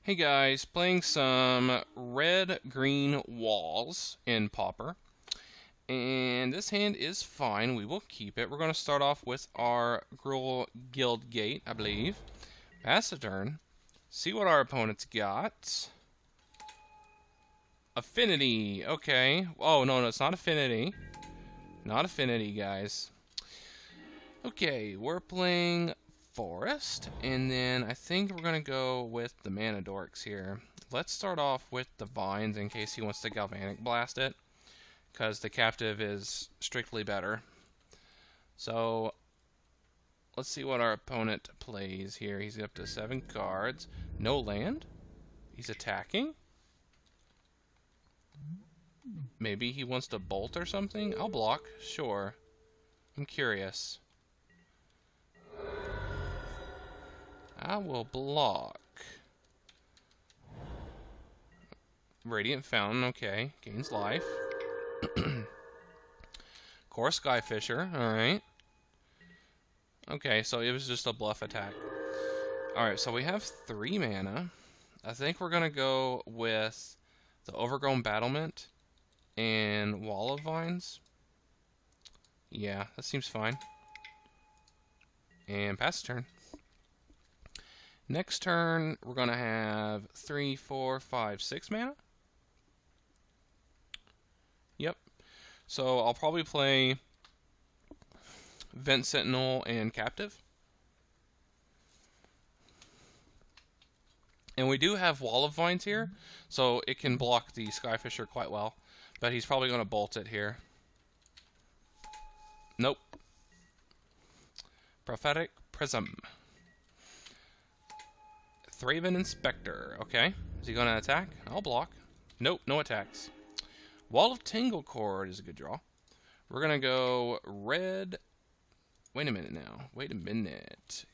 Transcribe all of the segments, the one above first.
Hey guys, playing some red-green walls in Pauper. And this hand is fine, we will keep it. We're going to start off with our Gruul Guild Gate, I believe. Pass the turn. See what our opponent's got. Affinity, okay. Oh, no, it's not Affinity. Not Affinity, guys. Okay, we're playing Forest, and then I think we're going to go with the Mana Dorks here. Let's start off with the Vines in case he wants to Galvanic Blast it, because the Captive is strictly better. So, let's see what our opponent plays here. He's up to 7 cards. No land? He's attacking? Maybe he wants to bolt or something? I'll block, sure. I'm curious. I will block. Radiant Fountain, okay. Gains life. Core Skyfisher, alright. Okay, so it was just a bluff attack. Alright, so we have 3 mana. I think we're gonna go with the Overgrown Battlement and Wall of Vines. Yeah, that seems fine. And pass the turn. Next turn, we're going to have 3, 4, 5, 6 mana. Yep. So I'll probably play Vent Sentinel and Captive. And we do have Wall of Vines here, so it can block the Skyfisher quite well. But he's probably going to bolt it here. Nope. Prophetic Prism. Thraven Inspector, okay. Is he going to attack? I'll block. Nope, no attacks. Wall of Tanglecord is a good draw. We're going to go red. Wait a minute now. Wait a minute.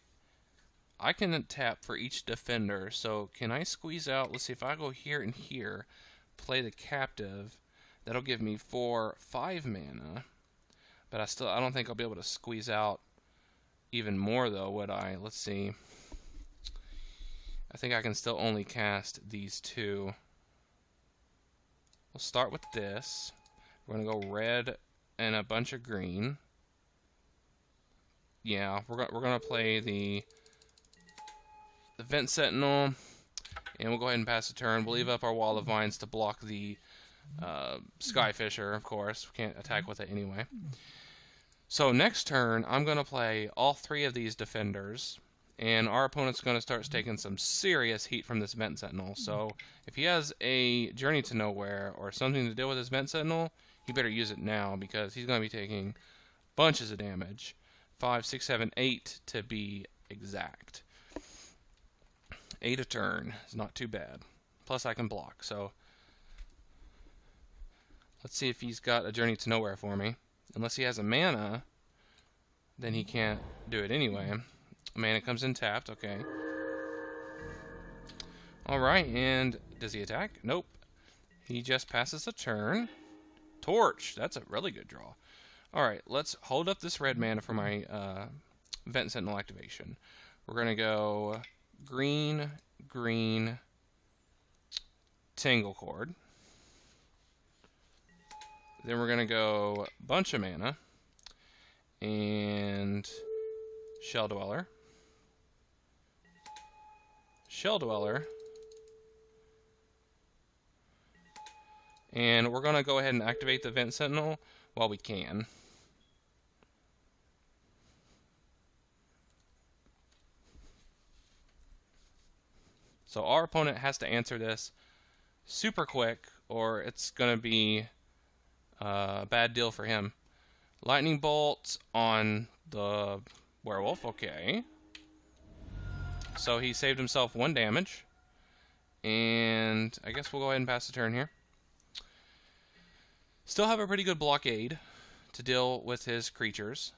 I can tap for each defender, so can I squeeze out? Let's see, if I go here and here, play the Captive, that'll give me 4, 5 mana. But I don't think I'll be able to squeeze out even more, though, would I? Let's see. I think I can still only cast these 2. We'll start with this. We're going to go red and a bunch of green. Yeah, we're going to play the Vent Sentinel, and we'll go ahead and pass the turn. We'll leave up our Wall of Vines to block the Skyfisher, of course. We can't attack with it anyway. So next turn, I'm going to play all 3 of these defenders. And our opponent's going to start taking some serious heat from this Vent Sentinel. So if he has a Journey to Nowhere or something to deal with his Vent Sentinel, he better use it now because he's going to be taking bunches of damage. 5, 6, 7, 8 to be exact. 8 a turn is not too bad. Plus I can block. So let's see if he's got a Journey to Nowhere for me. Unless he has a mana, then he can't do it anyway. Mana comes in tapped, okay. Alright, and does he attack? Nope. He just passes the turn. Torch! That's a really good draw. Alright, let's hold up this red mana for my Vent Sentinel activation. We're going to go green, green, Tanglecord. Then we're going to go bunch of mana. And Shell Dweller. Shell Dweller. And we're going to go ahead and activate the Vent Sentinel while we can. So our opponent has to answer this super quick, or it's going to be a bad deal for him. Lightning Bolt on the Werewolf, okay. So he saved himself 1 damage. And I guess we'll go ahead and pass the turn here. Still have a pretty good blockade to deal with his creatures.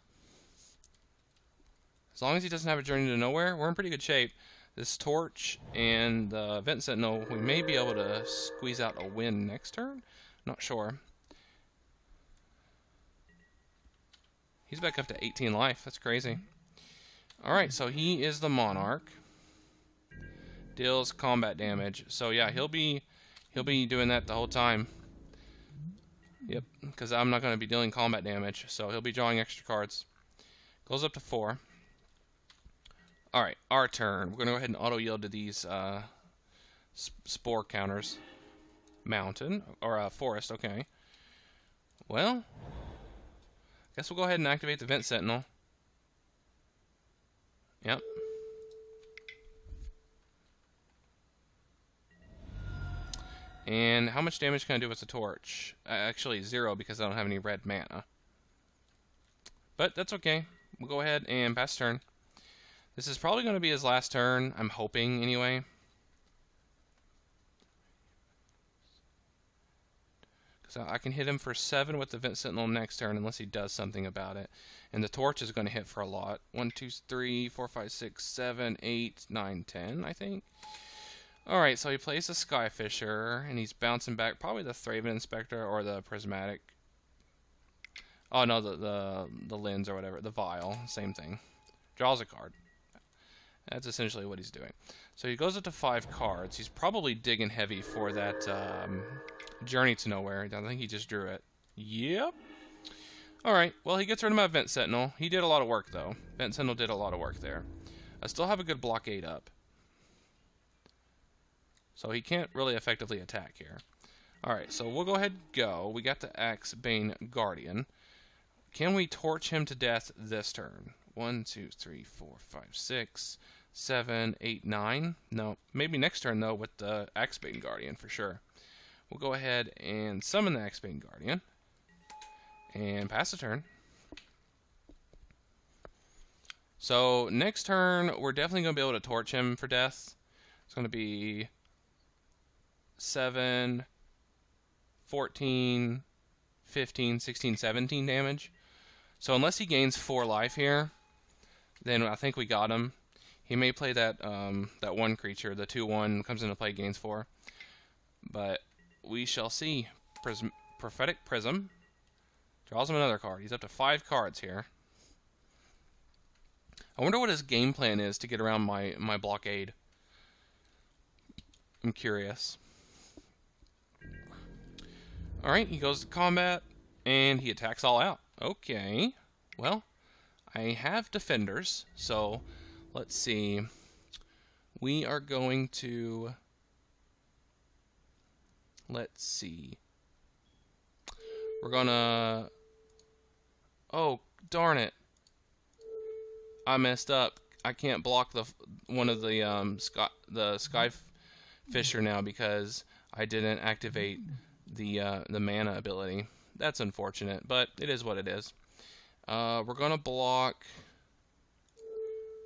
As long as he doesn't have a Journey to Nowhere, we're in pretty good shape. This Torch and the Vent Sentinel, we may be able to squeeze out a win next turn. Not sure. He's back up to 18 life. That's crazy. Alright, so he is the Monarch. Deals combat damage. So yeah, he'll be doing that the whole time. Yep, because I'm not going to be dealing combat damage, so he'll be drawing extra cards. Goes up to 4. Alright, our turn. We're going to go ahead and auto-yield to these spore counters. Mountain, or forest, okay. Well, guess we'll go ahead and activate the Vent Sentinel. Yep. And how much damage can I do with the torch? Actually, 0 because I don't have any red mana. But that's okay. We'll go ahead and pass turn. This is probably going to be his last turn. I'm hoping, anyway. Because I can hit him for 7 with the Vent Sentinel next turn unless he does something about it. And the torch is going to hit for a lot. 1, 2, 3, 4, 5, 6, 7, 8, 9, 10, I think. Alright, so he plays the Skyfisher, and he's bouncing back probably the Thraven Inspector or the Prismatic. Oh no, the lens or whatever, the vial, same thing. Draws a card. That's essentially what he's doing. So he goes up to 5 cards. He's probably digging heavy for that Journey to Nowhere. I think he just drew it. Yep. Alright, well he gets rid of my Vent Sentinel. He did a lot of work though. Vent Sentinel did a lot of work there. I still have a good blockade up. So he can't really effectively attack here. Alright, so we'll go ahead and go. We got the Axebane Guardian. Can we torch him to death this turn? 1, 2, 3, 4, 5, 6, 7, 8, 9. No, maybe next turn though with the Axebane Guardian for sure. We'll go ahead and summon the Axebane Guardian. And pass the turn. So next turn we're definitely going to be able to torch him for death. It's going to be 7, 14, 15, 16, 17 damage. So unless he gains 4 life here, then I think we got him. He may play that that one creature, the 2/1 comes into play, gains 4. But we shall see. Prophetic Prism draws him another card. He's up to 5 cards here. I wonder what his game plan is to get around my blockade. I'm curious. Alright, he goes to combat, and he attacks all out. Okay, well, I have defenders, so let's see. We are going to... Let's see. We're gonna... Oh, darn it. I messed up. I can't block one of the Skyfisher now because I didn't activate the mana ability. That's unfortunate, but it is what it is. We're gonna block.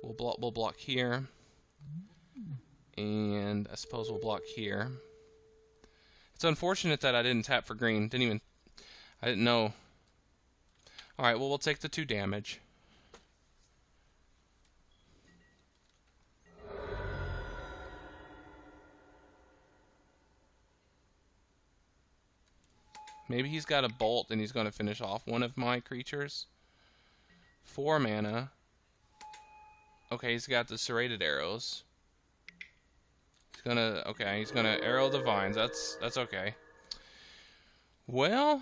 We'll block here, and I suppose we'll block here. It's unfortunate that I didn't tap for green. I didn't know. All right, well we'll take the 2 damage. Maybe he's got a bolt and he's going to finish off one of my creatures. 4 mana. Okay, he's got the serrated arrows. He's gonna arrow the vines. That's okay. Well,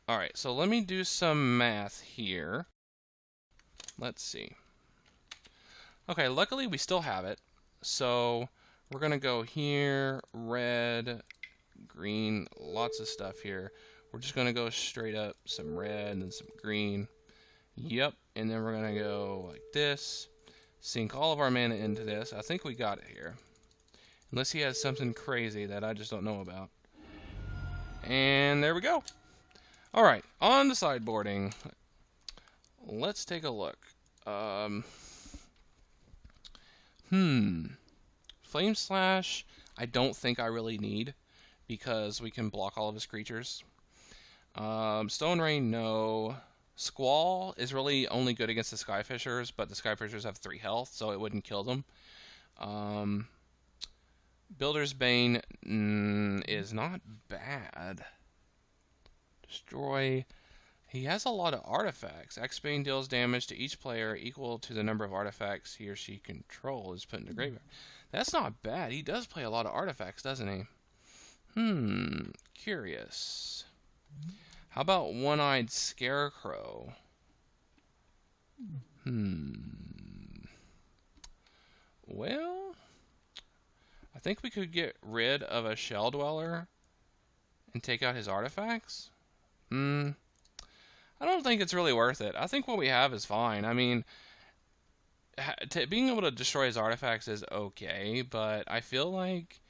all right. So let me do some math here. Let's see. Okay, luckily we still have it. So we're gonna go here, red, green, lots of stuff here. We're just gonna go straight up some red and some green. Yep, and then we're gonna go like this. Sink all of our mana into this. I think we got it here. Unless he has something crazy that I just don't know about. And there we go. Alright, on the sideboarding. Let's take a look. Flame Slash, I don't think I really need, because we can block all of his creatures. Stone Rain, no. Squall is really only good against the Skyfishers, but the Skyfishers have 3 health, so it wouldn't kill them. Builder's Bane is not bad. Destroy He has a lot of artifacts. X-Bane deals damage to each player equal to the number of artifacts he or she controls put in the graveyard. That's not bad. He does play a lot of artifacts, doesn't he? Curious. How about One-Eyed Scarecrow? Well, I think we could get rid of a Shell Dweller and take out his artifacts. I don't think it's really worth it. I think what we have is fine. I mean, being able to destroy his artifacts is okay, but I feel like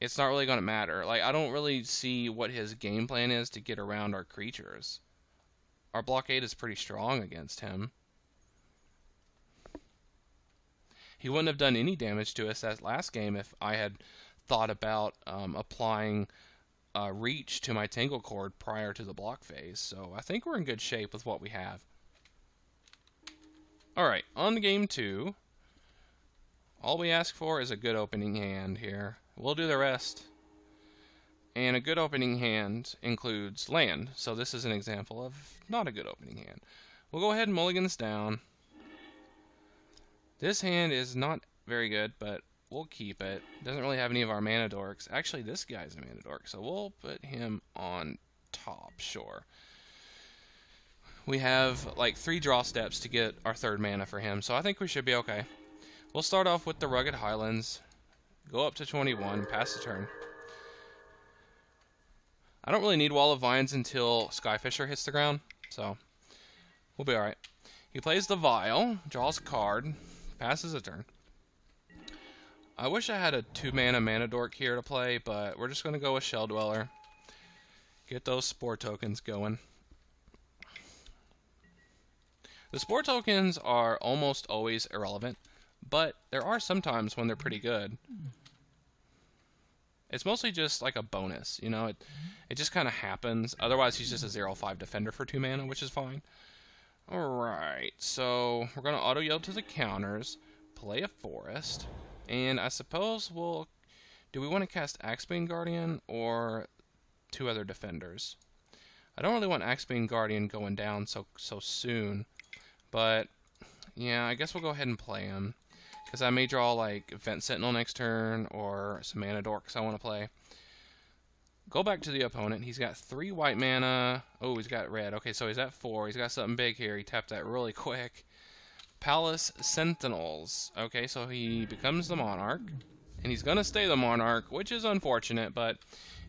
it's not really going to matter. Like, I don't really see what his game plan is to get around our creatures. Our blockade is pretty strong against him. He wouldn't have done any damage to us that last game if I had thought about applying reach to my Tangle Cord prior to the block phase. So I think we're in good shape with what we have. Alright, on to game 2. All we ask for is a good opening hand here. We'll do the rest. And a good opening hand includes land. So this is an example of not a good opening hand. We'll go ahead and mulligan this down. This hand is not very good, but we'll keep it. Doesn't really have any of our mana dorks. Actually, this guy's a mana dork, so we'll put him on top, sure. We have like 3 draw steps to get our 3rd mana for him, so I think we should be okay. We'll start off with the Rugged Highlands, go up to 21, pass the turn. I don't really need Wall of Vines until Skyfisher hits the ground, so we'll be alright. He plays the Vial, draws a card, passes a turn. I wish I had a 2-mana mana dork here to play, but we're just going to go with Shell Dweller. Get those Spore tokens going. The Spore tokens are almost always irrelevant, but there are some times when they're pretty good. It's mostly just like a bonus, you know, it just kind of happens. Otherwise, he's just a 0/5 defender for 2 mana, which is fine. Alright, so we're going to auto yield to the counters, play a forest, and I suppose we'll... Do we want to cast Axebane Guardian or 2 other defenders? I don't really want Axebane Guardian going down so soon, but yeah, I guess we'll go ahead and play him. Because I may draw like Vent Sentinel next turn or some mana dorks I want to play. Go back to the opponent. He's got 3 white mana. Oh, he's got red. Okay, so he's at 4. He's got something big here. He tapped that really quick. Palace Sentinels. Okay, so he becomes the Monarch. And he's going to stay the Monarch, which is unfortunate, but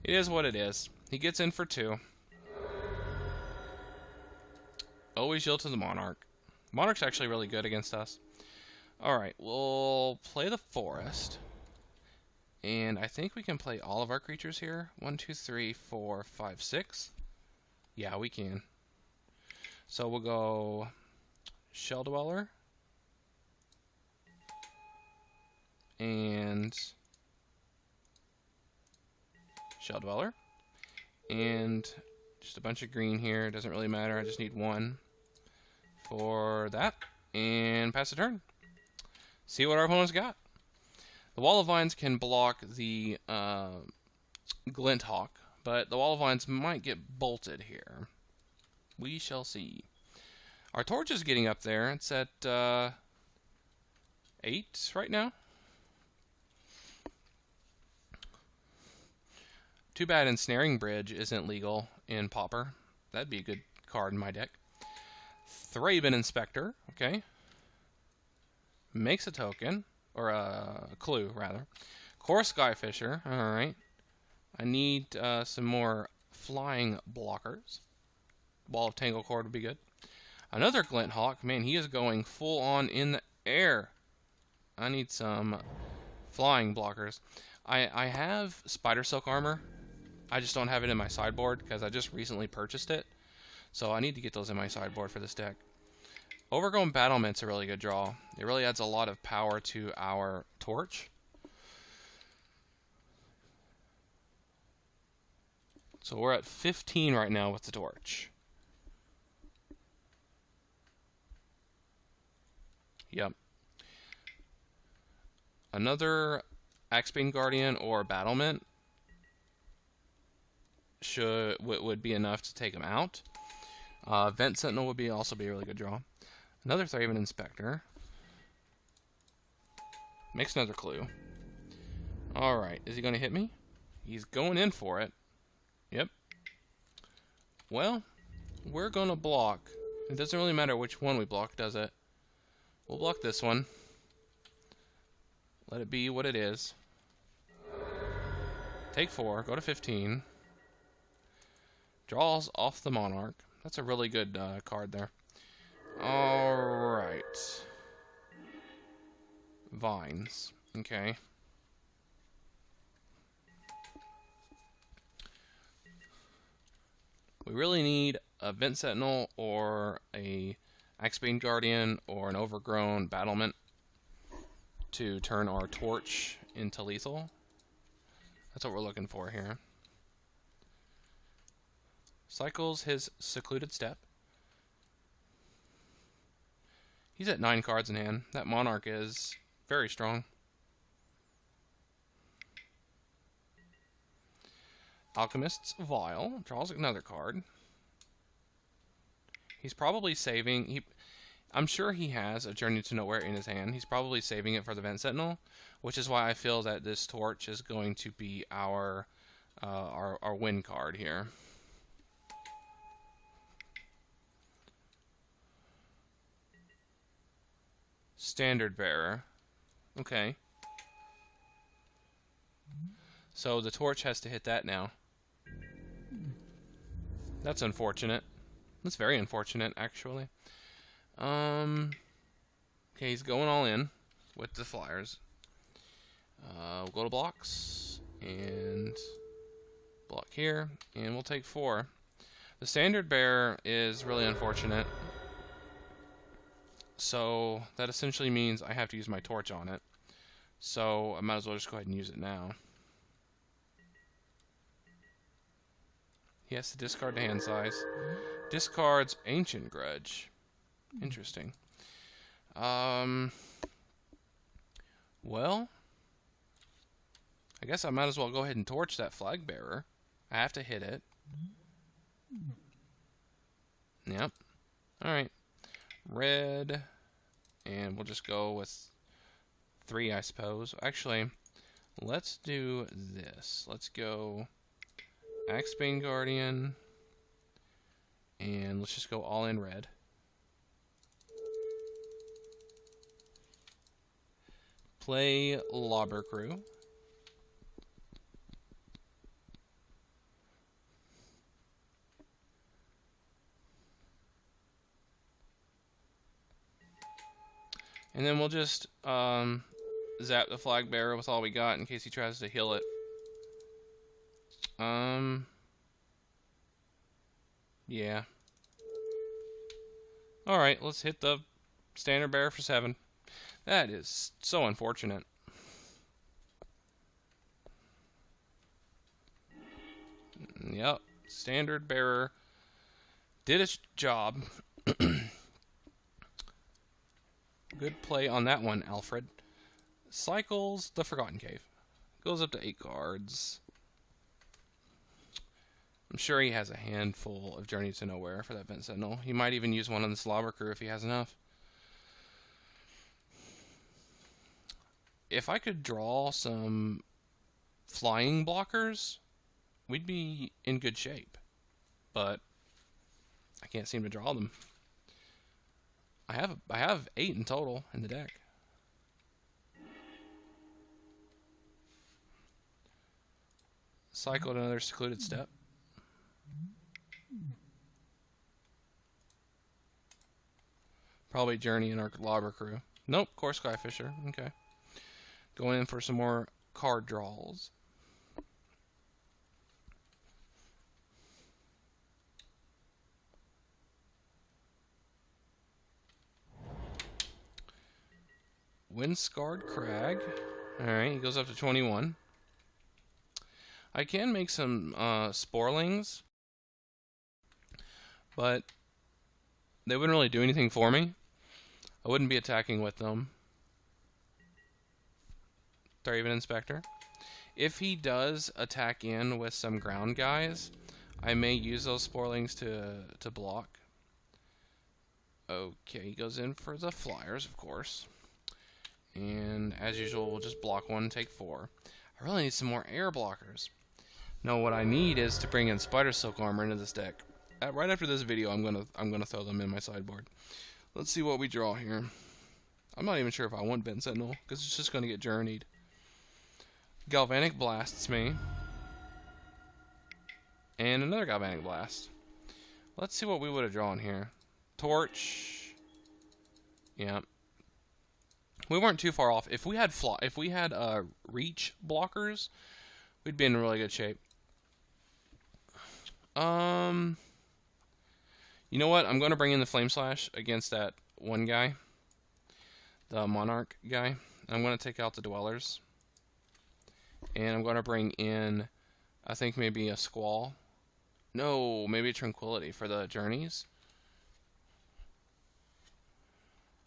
it is what it is. He gets in for 2. Always yield to the Monarch. Monarch's actually really good against us. Alright, we'll play the Forest. And I think we can play all of our creatures here. 1, 2, 3, 4, 5, 6. Yeah, we can. So we'll go Shell Dweller. And Shell Dweller. And just a bunch of green here. Doesn't really matter. I just need 1 for that. And pass the turn. See what our opponent's got. The Wall of Vines can block the Glint Hawk, but the Wall of Vines might get bolted here. We shall see. Our torch is getting up there. It's at 8 right now. Too bad Ensnaring Bridge isn't legal in Pauper. That'd be a good card in my deck. Thraben Inspector, okay. Makes a token. Or a clue, rather. Core Skyfisher. Alright. I need some more flying blockers. Wall of Tangle Cord would be good. Another Glint Hawk. Man, he is going full on in the air. I need some flying blockers. I have Spider Silk Armor. I just don't have it in my sideboard because I just recently purchased it. So I need to get those in my sideboard for this deck. Overgrown Battlement's a really good draw. It really adds a lot of power to our torch. So we're at 15 right now with the torch. Yep. Another Axebane Guardian or Battlement would be enough to take him out. Vent Sentinel would also be a really good draw. Another Thraven Inspector. Makes another clue. Alright, is he going to hit me? He's going in for it. Yep. Well, we're going to block. It doesn't really matter which one we block, does it? We'll block this one. Let it be what it is. Take 4, go to 15. Draws off the Monarch. That's a really good card there. Alright. Vines. Okay. We really need a Vent Sentinel or a Axebane Guardian or an Overgrown Battlement to turn our Torch into lethal. That's what we're looking for here. Cycles his Secluded Step. He's at 9 cards in hand. That Monarch is very strong. Alchemist's Vial. Draws another card. He's probably saving... I'm sure he has a Journey to Nowhere in his hand. He's probably saving it for the Vent Sentinel, which is why I feel that this Torch is going to be our win card here. Standard Bearer. Okay. So the Torch has to hit that now. That's unfortunate. That's very unfortunate, actually. Okay, he's going all in with the flyers. We'll go to blocks and block here, and we'll take 4. The Standard Bearer is really unfortunate. So that essentially means I have to use my Torch on it. So I might as well just go ahead and use it now. He has to discard the hand size. Discards Ancient Grudge. Interesting. Well, I guess I might as well go ahead and Torch that Flag Bearer. I have to hit it. Yep. Alright. Red. And we'll just go with 3, I suppose. Actually, let's do this. Let's go Axebane Guardian. And let's just go all in red. Play Lobber Crew. And then we'll just zap the Flag Bearer with all we got in case he tries to heal it. Yeah. Alright, let's hit the Standard Bearer for 7. That is so unfortunate. Yep, Standard Bearer did its job. Good play on that one, Alfred. Cycles the Forgotten Cave. Goes up to 8 cards. I'm sure he has a handful of Journey to Nowhere for that Vent Sentinel. He might even use one on the Slobber Crew if he has enough. If I could draw some flying blockers, we'd be in good shape. But I can't seem to draw them. I have 8 in total in the deck. Cycled another Secluded Step. Probably Journey and our Lobber Crew. Nope, Core Skyfisher. Okay. Going in for some more card draws. Windscarred Crag. Alright, he goes up to 21. I can make some Sporelings, but they wouldn't really do anything for me. I wouldn't be attacking with them. Thraven Inspector. If he does attack in with some ground guys, I may use those Sporelings to block. Okay, he goes in for the flyers, of course. And as usual, we'll just block one and take 4. I really need some more air blockers. No, what I need is to bring in Spider Silk Armor into this deck. Right after this video, I'm gonna throw them in my sideboard. Let's see what we draw here. I'm not even sure if I want Bent Sentinel, because it's just gonna get journeyed. Galvanic blasts me. And another Galvanic Blast. Let's see what we would have drawn here. Torch. Yeah. We weren't too far off. If we had reach blockers, we'd be in really good shape. You know what? I'm going to bring in the Flame Slash against that one guy. The Monarch guy. I'm going to take out the Dwellers. And I'm going to bring in, I think maybe a Squall. No, maybe a Tranquility for the Journeys.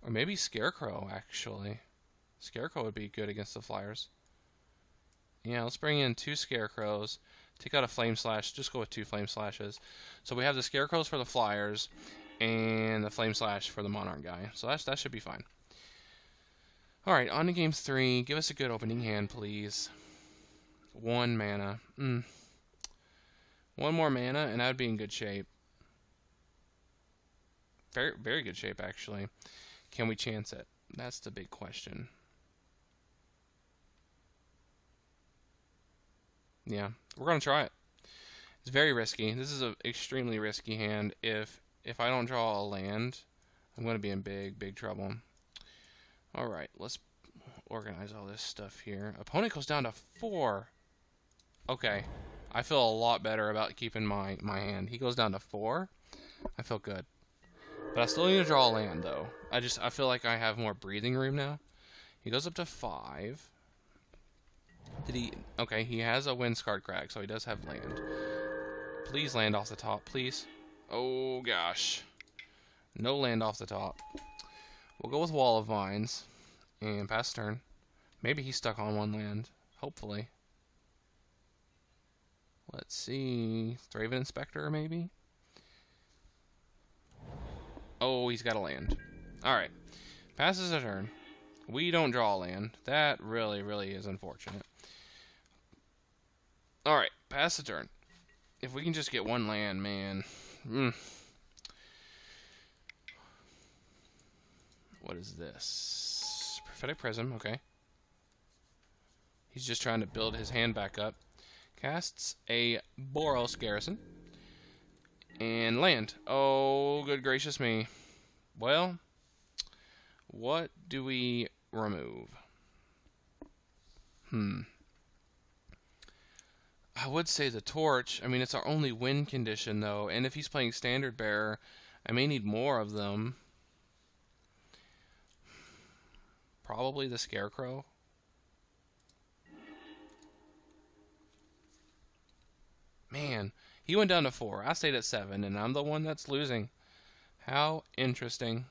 Or maybe Scarecrow, actually. Scarecrow would be good against the Flyers. Yeah, let's bring in 2 Scarecrows. Take out a Flame Slash. Just go with 2 Flame Slashes. So we have the Scarecrows for the Flyers and the Flame Slash for the Monarch guy. So that should be fine. Alright, on to game 3. Give us a good opening hand, please. 1 mana. 1 more mana, and I would be in good shape. Very, very good shape, actually. Can we chance it? That's the big question. Yeah, we're going to try it. It's very risky. This is an extremely risky hand. If I don't draw a land, I'm going to be in big, big trouble. Alright, let's organize all this stuff here. Opponent goes down to 4. Okay, I feel a lot better about keeping my hand. He goes down to 4. I feel good. But I still need to draw a land, though. I feel like I have more breathing room now. He goes up to 5. Did he... Okay, he has a Windscarred Crag, so he does have land. Please land off the top, please. Oh, gosh. No land off the top. We'll go with Wall of Vines. And pass turn. Maybe he's stuck on 1 land. Hopefully. Let's see. Thraven Inspector, maybe? Oh, he's got a land. Alright. Passes a turn. We don't draw a land. That really, really is unfortunate. Alright. Pass the turn. If we can just get 1 land, man. What is this? Prophetic Prism, okay. He's just trying to build his hand back up. Casts a Boros Garrison. And land. Oh, good gracious me. Well, what do we remove? I would say the Torch. I mean, it's our only win condition, though. And if he's playing Standard Bearer, I may need more of them. Probably the Scarecrow. Man, he went down to 4. I stayed at 7, and I'm the one that's losing. How interesting.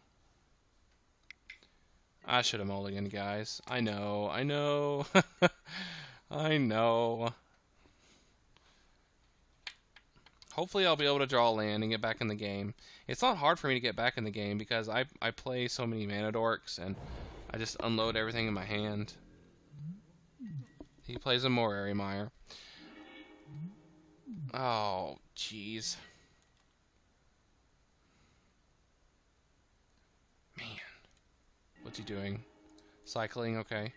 I should have mulliganed, guys. I know. I know. Hopefully I'll be able to draw a land and get back in the game. It's not hard for me to get back in the game because I play so many mana dorks, and I just unload everything in my hand. He plays a Morary Mire. Oh, jeez. Man. What's he doing? Cycling, okay.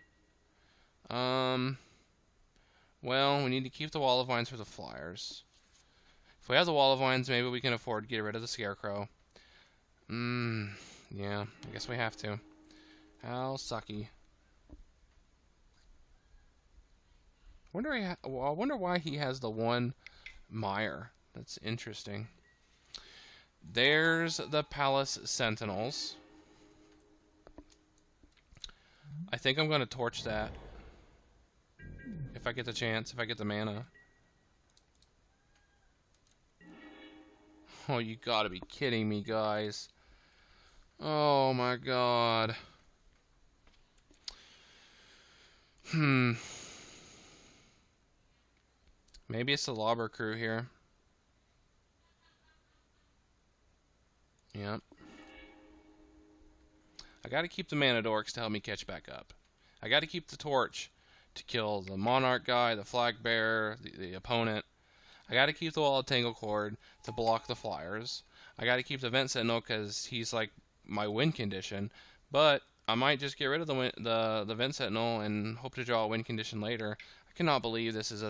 Well, we need to keep the Wall of Vines for the Flyers. If we have the Wall of Vines, maybe we can afford to get rid of the Scarecrow. Yeah, I guess we have to. How sucky. I wonder why he has the 1 Mire. That's interesting. There's the Palace Sentinels. I think I'm going to torch that. If I get the chance, if I get the mana. Oh, you gotta be kidding me, guys. Oh my god. Maybe it's the Lobber Crew here. Yep. I got to keep the mana dorks to help me catch back up. I got to keep the torch to kill the monarch guy, the flag bearer, the opponent. I got to keep the wall of tangle cord to block the flyers. I got to keep the vent sentinel because he's like my win condition. But I might just get rid of the vent sentinel and hope to draw a win condition later. I cannot believe this is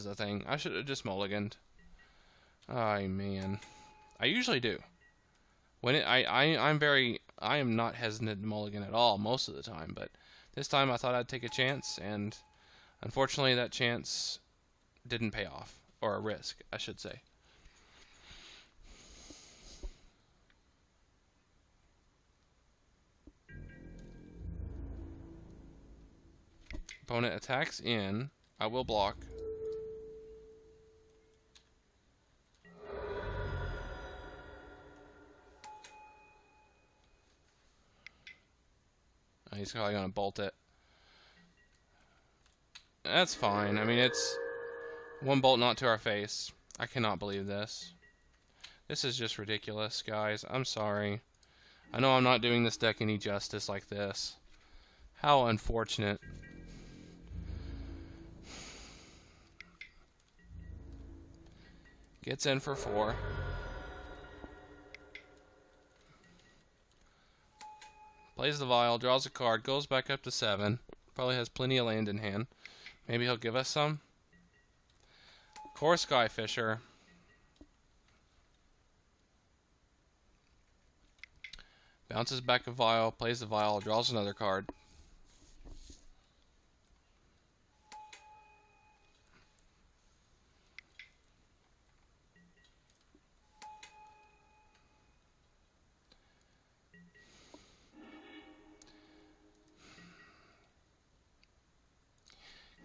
a thing. I should have just mulliganed. Oh man, I usually do. When I am not hesitant to mulligan at all most of the time, but this time I thought I'd take a chance, and unfortunately that chance didn't pay off, or a risk, I should say. Opponent attacks in. I will block. He's probably going to bolt it. That's fine. I mean, it's one bolt not to our face. I cannot believe this. This is just ridiculous, guys. I'm sorry. I know I'm not doing this deck any justice like this. How unfortunate. Gets in for 4. Plays the vial, draws a card, goes back up to 7. Probably has plenty of land in hand. Maybe he'll give us some. Core Sky Fisher. Bounces back a vial, plays the vial, draws another card.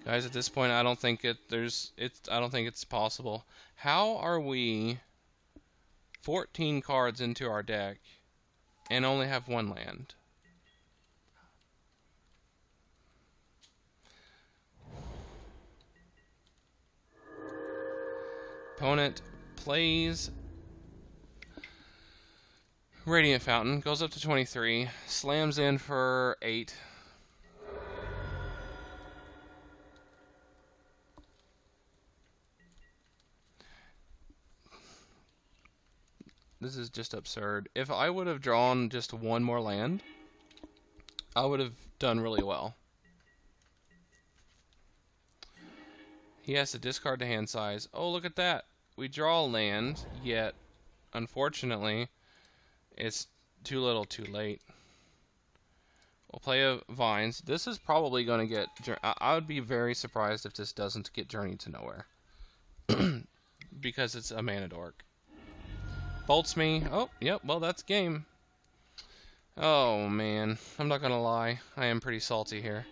Guys, at this point, I don't think it's possible. How are we 14 cards into our deck and only have 1 land? Opponent plays Radiant Fountain, goes up to 23, slams in for 8. This is just absurd. If I would have drawn just 1 more land, I would have done really well. He has to discard the hand size. Oh, look at that. We draw land, yet, unfortunately, it's too little too late. We'll play a Vines. This is probably going to get... I would be very surprised if this doesn't get Journey to Nowhere. Because it's a mana dork. Bolts me. Oh, yep, well, that's game. Oh, man. I'm not gonna lie. I am pretty salty here.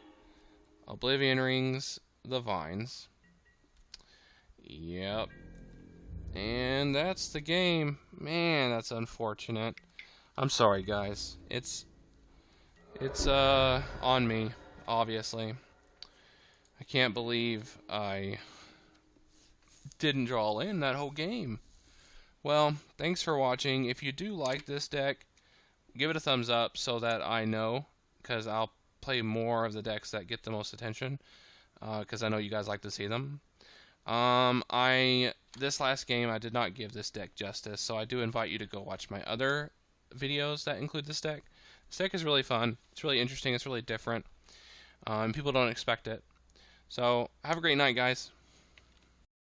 Oblivion Rings, the Vines. Yep. And that's the game. Man, that's unfortunate. I'm sorry, guys. It's on me, obviously. I can't believe I didn't draw in that whole game. Well, thanks for watching. If you do like this deck, give it a thumbs up so that I know, because I'll play more of the decks that get the most attention, because I know you guys like to see them. This last game I did not give this deck justice, so I do invite you to go watch my other videos that include this deck. This deck is really fun. It's really interesting. It's really different. And people don't expect it. So, have a great night, guys.